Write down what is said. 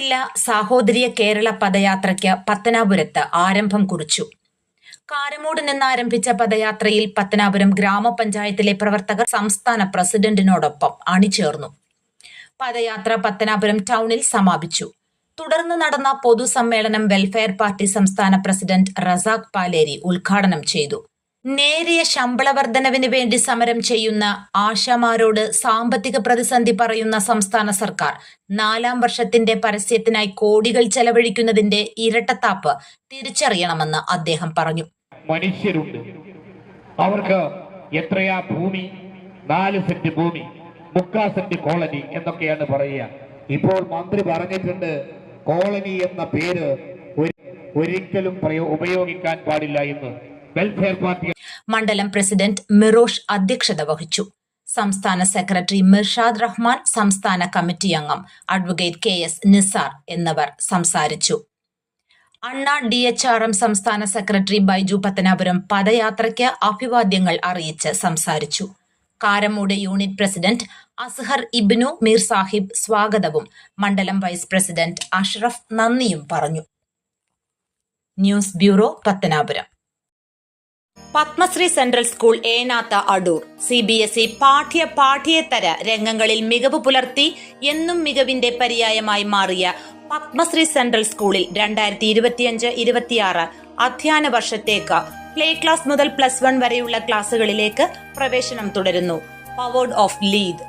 ജില്ലാ സാഹോദര്യ കേരള പദയാത്രയ്ക്ക് പത്തനാപുരത്ത് ആരംഭം കുറിച്ചു. കാരമൂട് നിന്ന് ആരംഭിച്ച പദയാത്രയിൽ പത്തനാപുരം ഗ്രാമപഞ്ചായത്തിലെ പ്രവർത്തകർ സംസ്ഥാന പ്രസിഡന്റിനോടൊപ്പം അണിചേർന്നു. പദയാത്ര പത്തനാപുരം ടൗണിൽ സമാപിച്ചു. തുടർന്ന് നടന്ന പൊതുസമ്മേളനം വെൽഫെയർ പാർട്ടി സംസ്ഥാന പ്രസിഡന്റ് റസാഖ് പാലേരി ഉദ്ഘാടനം ചെയ്തു. നേരിയ ശമ്പള വർധനവിന് വേണ്ടി സമരം ചെയ്യുന്ന ആശാമാരോട് സാമ്പത്തിക പ്രതിസന്ധി പറയുന്ന സംസ്ഥാന സർക്കാർ 4-ാം വർഷത്തിന്റെ പരസ്യത്തിനായി കോടികൾ ചെലവഴിക്കുന്നതിന്റെ ഇരട്ടത്താപ്പ് തിരിച്ചറിയണമെന്ന് അദ്ദേഹം പറഞ്ഞു. മനുഷ്യരുണ്ട്, അവർക്ക് എത്രയാ ഭൂമി, 4 സെന്റ് ഭൂമി, 3/4 സെന്റ് കോളനി എന്നൊക്കെയാണ് പറയുക. ഇപ്പോൾ മന്ത്രി പറഞ്ഞിട്ടുണ്ട്, കോളനി എന്ന പേര് ഒരിക്കലും ഉപയോഗിക്കാൻ പാടില്ല എന്ന്. വെൽഫെയർ പാർട്ടി മണ്ഡലം പ്രസിഡന്റ് മിറോഷ് അധ്യക്ഷത വഹിച്ചു. സംസ്ഥാന സെക്രട്ടറി മിർഷാദ് റഹ്മാൻ, സംസ്ഥാന കമ്മിറ്റി അംഗം അഡ്വക്കേറ്റ് KS നിസാർ എന്നിവർ സംസാരിച്ചു. അണ്ണാ DHRM സംസ്ഥാന സെക്രട്ടറി ബൈജു പത്തനാപുരം പദയാത്രയ്ക്ക് അഭിവാദ്യങ്ങൾ അറിയിച്ച് സംസാരിച്ചു. കാരമൂട് യൂണിറ്റ് പ്രസിഡന്റ് അസ്ഹർ ഇബ്നു മീർ സാഹിബ് സ്വാഗതവും മണ്ഡലം വൈസ് പ്രസിഡന്റ് അഷ്റഫ് നന്ദിയും പറഞ്ഞു. News bureau, Pathanapuram. Padmashree central school Enath Adoor CBSE പാഠ്യേതര രംഗങ്ങളിൽ മികവ് പുലർത്തി എന്നും മികവിന്റെ പര്യായമായി മാറിയ പത്മശ്രീ സെൻട്രൽ സ്കൂളിൽ 2025-26 അധ്യയന വർഷത്തേക്ക് പ്ലേ ക്ലാസ് മുതൽ +1 വരെയുള്ള ക്ലാസുകളിലേക്ക് പ്രവേശനം തുടരുന്നു. Powered of lead